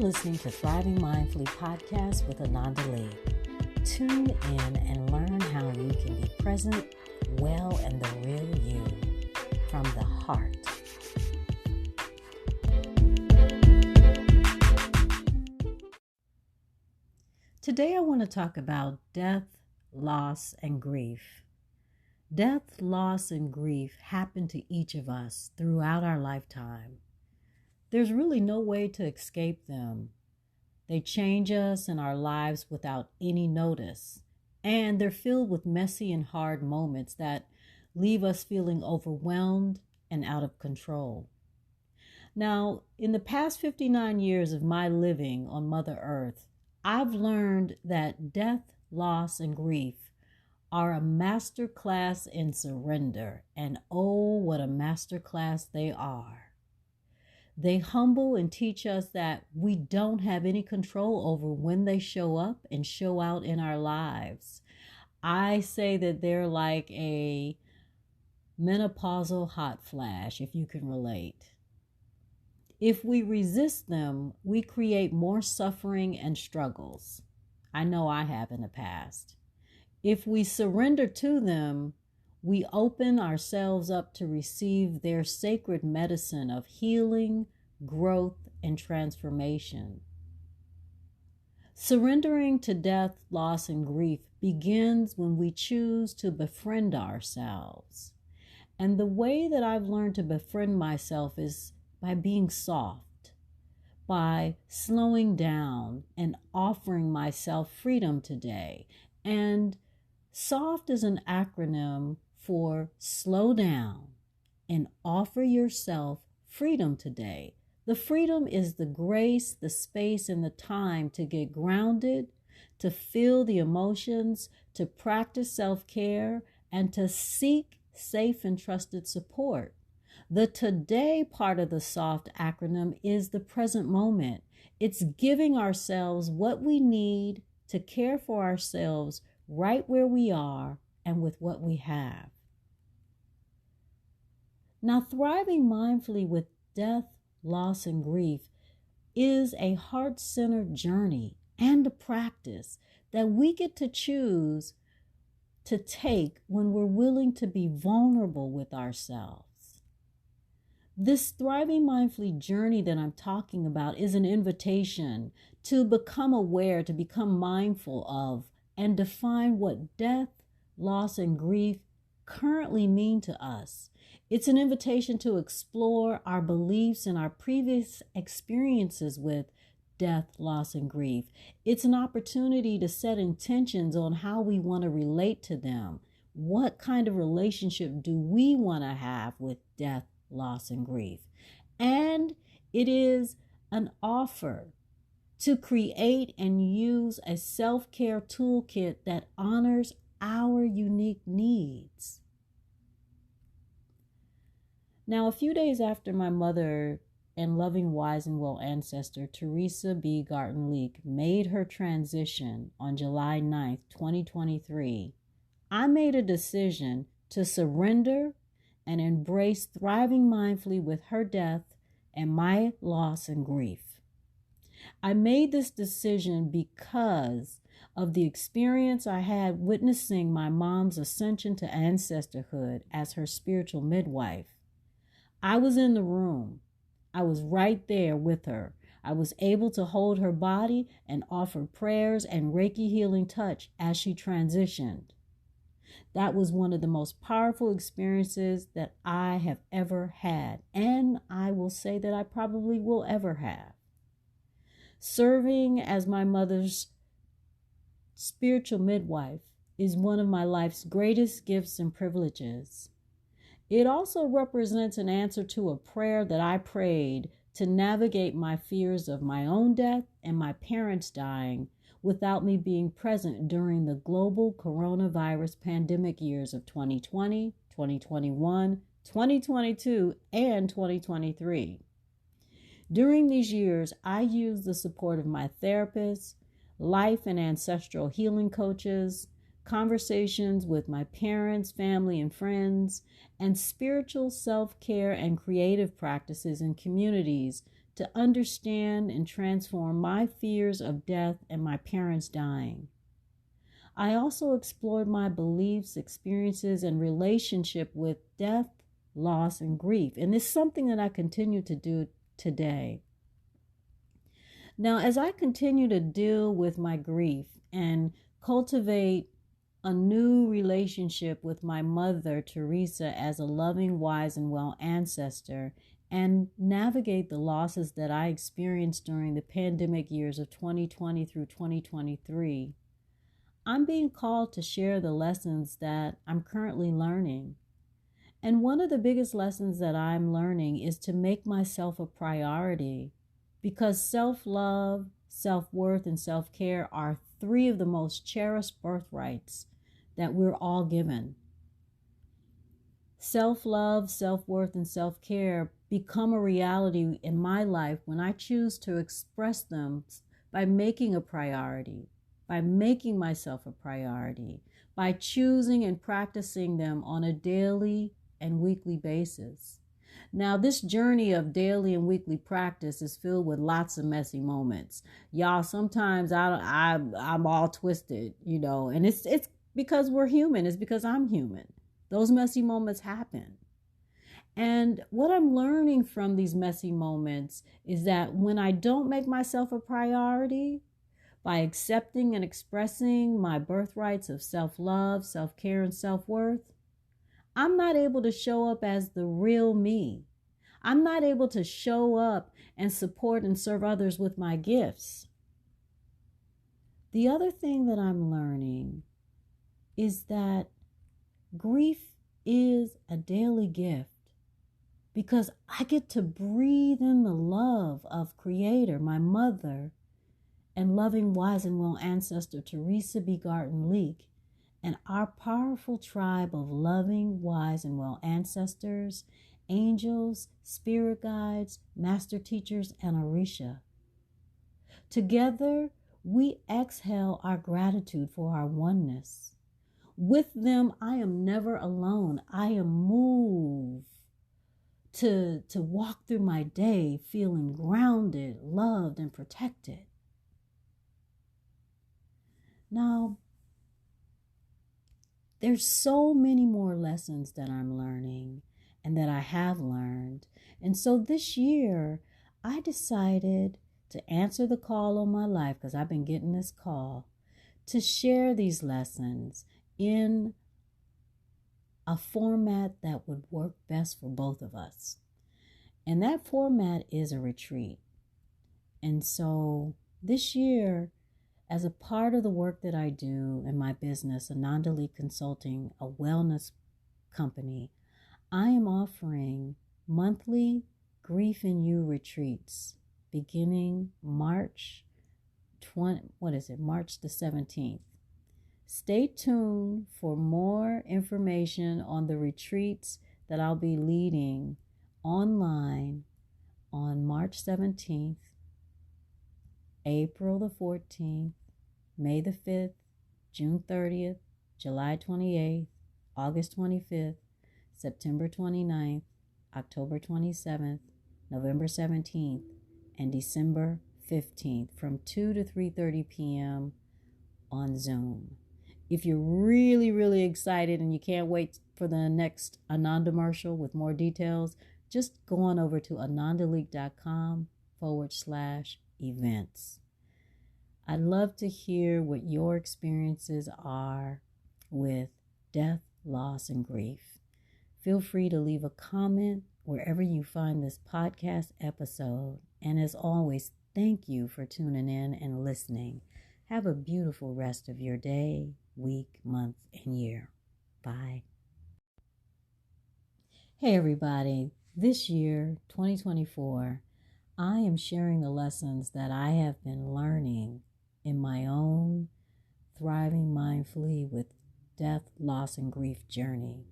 listening to Thriving Mindfully podcast with Ananda Leeke. Tune in and learn how you can be present, well, and the real you from the heart. Today I want to talk about death, loss, and grief. Death, loss, and grief happen to each of us throughout our lifetime. There's really no way to escape them. They change us and our lives without any notice, and they're filled with messy and hard moments that leave us feeling overwhelmed and out of control. Now, in the past 59 years of my living on Mother Earth, I've learned that death, loss, and grief are a master class in surrender, and oh, what a master class they are. They humble and teach us that we don't have any control over when they show up and show out in our lives. I say that they're like a menopausal hot flash, if you can relate. If we resist them, we create more suffering and struggles. I know I have in the past. If we surrender to them, we open ourselves up to receive their sacred medicine of healing, growth, and transformation. Surrendering to death, loss, and grief begins when we choose to befriend ourselves. And the way that I've learned to befriend myself is by being soft, by slowing down and offering myself freedom today. And SOFT is an acronym for slow down and offer yourself freedom today. The freedom is the grace, the space, and the time to get grounded, to feel the emotions, to practice self-care, and to seek safe and trusted support. The today part of the SOFT acronym is the present moment. It's giving ourselves what we need to care for ourselves right where we are and with what we have. Now, thriving mindfully with death, loss, and grief is a heart-centered journey and a practice that we get to choose to take when we're willing to be vulnerable with ourselves. This thriving mindfully journey that I'm talking about is an invitation to become aware, to become mindful of, and define what death, loss, and grief currently mean to us. It's an invitation to explore our beliefs and our previous experiences with death, loss, and grief. It's an opportunity to set intentions on how we want to relate to them. What kind of relationship do we want to have with death, loss, and grief? And it is an offer to create and use a self-care toolkit that honors our unique needs. Now, a few days after my mother and loving, wise, and well ancestor Teresa B. Garton Leeke made her transition on July 9th, 2023, I made a decision to surrender and embrace thriving mindfully with her death and my loss and grief. I made this decision because of the experience I had witnessing my mom's ascension to ancestorhood as her spiritual midwife. I was in the room. I was right there with her. I was able to hold her body and offer prayers and Reiki healing touch as she transitioned. That was one of the most powerful experiences that I have ever had, and I will say that I probably will ever have. Serving as my mother's spiritual midwife is one of my life's greatest gifts and privileges. It also represents an answer to a prayer that I prayed to navigate my fears of my own death and my parents dying without me being present during the global coronavirus pandemic years of 2020, 2021, 2022, and 2023. During these years, I used the support of my therapists, life and ancestral healing coaches, conversations with my parents, family, and friends, and spiritual self-care and creative practices in communities to understand and transform my fears of death and my parents dying. I also explored my beliefs, experiences, and relationship with death, loss, and grief. And it's something that I continue to do today. Now, as I continue to deal with my grief and cultivate a new relationship with my mother, Teresa, as a loving, wise, and well ancestor, and navigate the losses that I experienced during the pandemic years of 2020 through 2023, I'm being called to share the lessons that I'm currently learning. And one of the biggest lessons that I'm learning is to make myself a priority, because self-love, self-worth, and self-care are three of the most cherished birthrights that we're all given. Self-love, self-worth, and self-care become a reality in my life when I choose to express them by making a priority, by making myself a priority, by choosing and practicing them on a daily and weekly basis. Now, this journey of daily and weekly practice is filled with lots of messy moments. Y'all, sometimes I'm all twisted, and it's because we're human. It's because I'm human. Those messy moments happen. And what I'm learning from these messy moments is that when I don't make myself a priority, by accepting and expressing my birthrights of self-love, self-care, and self-worth, I'm not able to show up as the real me. I'm not able to show up and support and serve others with my gifts. The other thing that I'm learning is that grief is a daily gift, because I get to breathe in the love of Creator, my mother, and loving, wise, and well ancestor Teresa B. Garton Leeke, and our powerful tribe of loving, wise, and well ancestors, angels, spirit guides, master teachers, and Orisha. Together, we exhale our gratitude for our oneness. With them, I am never alone. I am moved to walk through my day feeling grounded, loved, and protected. Now, there's so many more lessons that I'm learning and that I have learned. And so this year, I decided to answer the call on my life, because I've been getting this call, to share these lessons in a format that would work best for both of us. And that format is a retreat. And so this year, as a part of the work that I do in my business, Ananda Leeke Consulting, a wellness company, I am offering monthly Grief in You retreats beginning March the 17th. Stay tuned for more information on the retreats that I'll be leading online on March 17th, April the 14th, May the 5th, June 30th, July 28th, August 25th, September 29th, October 27th, November 17th, and December 15th from 2 to 3:30 p.m. on Zoom. If you're really, really excited and you can't wait for the next Ananda commercial with more details, just go on over to anandaleeke.com/events. I'd love to hear what your experiences are with death, loss, and grief. Feel free to leave a comment wherever you find this podcast episode. And as always, thank you for tuning in and listening. Have a beautiful rest of your day, week, month, and year. Bye. Hey everybody, this year, 2024, I am sharing the lessons that I have been learning in my own Thriving Mindfully with Death, Loss, and Grief journey.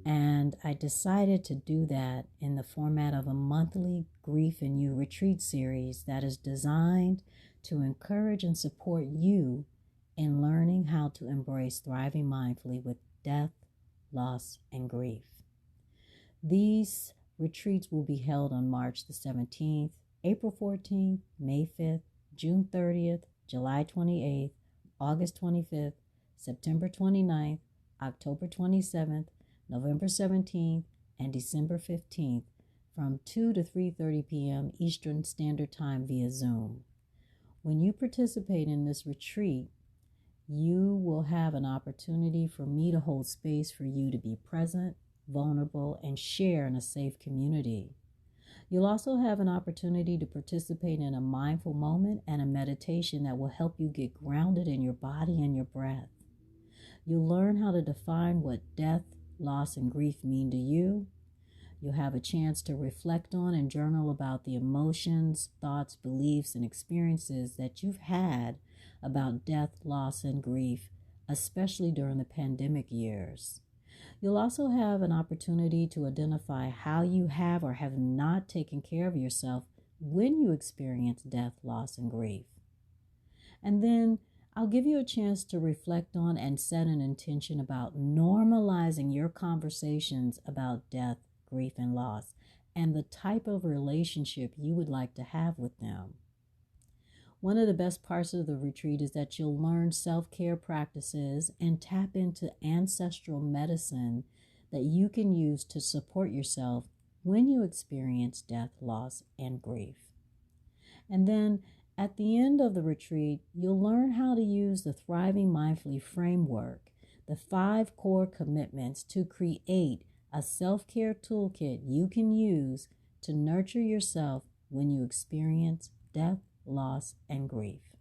And I decided to do that in the format of a monthly Grief in You retreat series that is designed to encourage and support you in learning how to embrace thriving mindfully with death, loss, and grief. These Retreats will be held on March the 17th, April 14th, May 5th, June 30th, July 28th, August 25th, September 29th, October 27th, November 17th, and December 15th from 2 to 3:30 p.m. Eastern Standard Time via Zoom. When you participate in this retreat, you will have an opportunity for me to hold space for you to be present, vulnerable, and share in a safe community. You'll also have an opportunity to participate in a mindful moment and a meditation that will help you get grounded in your body and your breath. You'll learn how to define what death, loss, and grief mean to you. You'll have a chance to reflect on and journal about the emotions, thoughts, beliefs, and experiences that you've had about death, loss, and grief, especially during the pandemic years. You'll also have an opportunity to identify how you have or have not taken care of yourself when you experience death, loss, and grief. And then I'll give you a chance to reflect on and set an intention about normalizing your conversations about death, grief, and loss, and the type of relationship you would like to have with them. One of the best parts of the retreat is that you'll learn self-care practices and tap into ancestral medicine that you can use to support yourself when you experience death, loss, and grief. And then at the end of the retreat, you'll learn how to use the Thriving Mindfully framework, the 5 core commitments to create a self-care toolkit you can use to nurture yourself when you experience death, loss, and grief.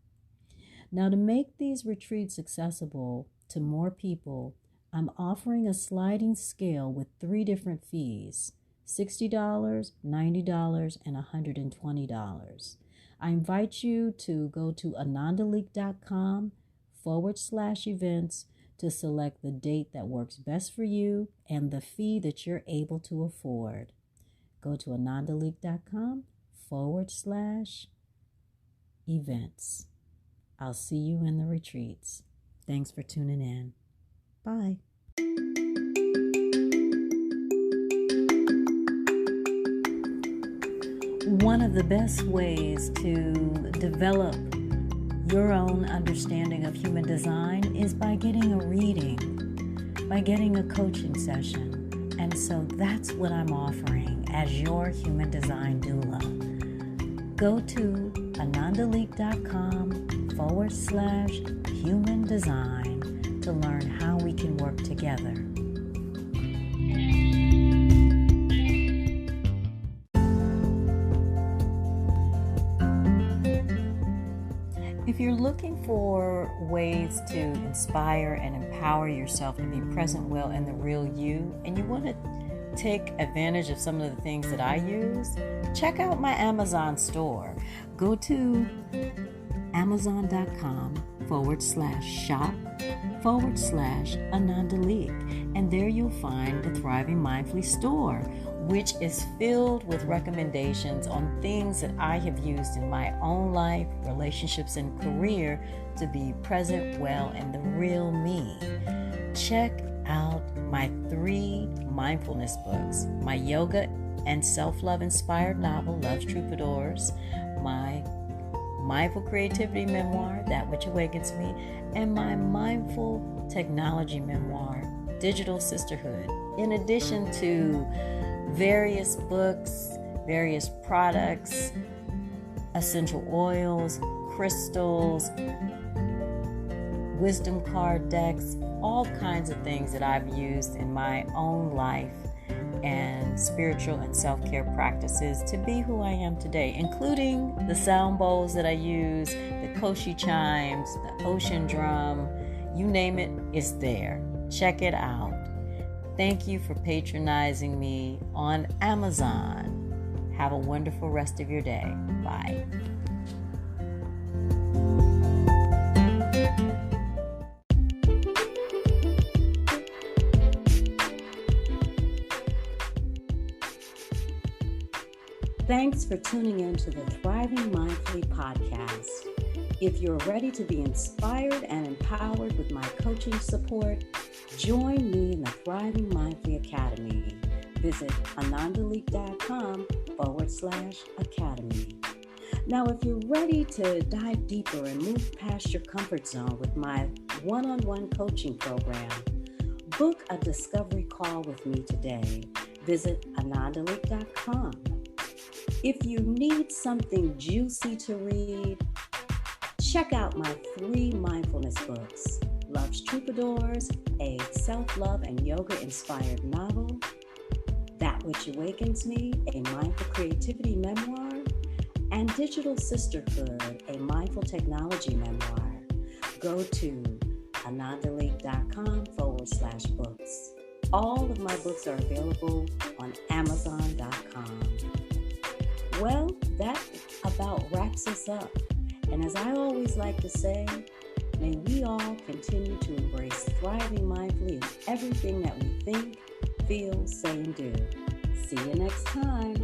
Now, to make these retreats accessible to more people, I'm offering a sliding scale with 3 different fees: $60, $90, and $120. I invite you to go to anandaleeke.com/events to select the date that works best for you and the fee that you're able to afford. Go to anandaleeke.com/events. I'll see you in the retreats. Thanks for tuning in. Bye. One of the best ways to develop your own understanding of human design is by getting a reading, by getting a coaching session. And so that's what I'm offering as your human design doula. Go to anandaleeke.com/human design to learn how we can work together. If you're looking for ways to inspire and empower yourself to be present well in the real you, and you want to take advantage of some of the things that I use, check out my Amazon store. Go to amazon.com/shop/Ananda Leeke, and there you'll find the Thriving Mindfully store, which is filled with recommendations on things that I have used in my own life, relationships, and career to be present well in the real me. Check out my 3 mindfulness books: my yoga and self-love inspired novel, Love's Troubadours, my mindful creativity memoir, That Which Awakens Me, and my mindful technology memoir, Digital Sisterhood, in addition to various books, various products, essential oils, crystals, wisdom card decks, all kinds of things that I've used in my own life and spiritual and self-care practices to be who I am today, including the sound bowls that I use, the Koshi chimes, the ocean drum, you name it, it's there. Check it out. Thank you for patronizing me on Amazon. Have a wonderful rest of your day. Bye. Thanks for tuning in to the Thriving Mindfully podcast. If you're ready to be inspired and empowered with my coaching support, join me in the Thriving Mindfully Academy. Visit anandaleeke.com/academy. Now, if you're ready to dive deeper and move past your comfort zone with my one-on-one coaching program, book a discovery call with me today. Visit anandaleeke.com. If you need something juicy to read, check out my 3 mindfulness books: Love's Troubadours, a self-love and yoga-inspired novel; That Which Awakens Me, a mindful creativity memoir; and Digital Sisterhood, a mindful technology memoir. Go to anandaleeke.com/books. All of my books are available on Amazon.com. Well, that about wraps us up. And as I always like to say, may we all continue to embrace thriving mindfully in everything that we think, feel, say, and do. See you next time.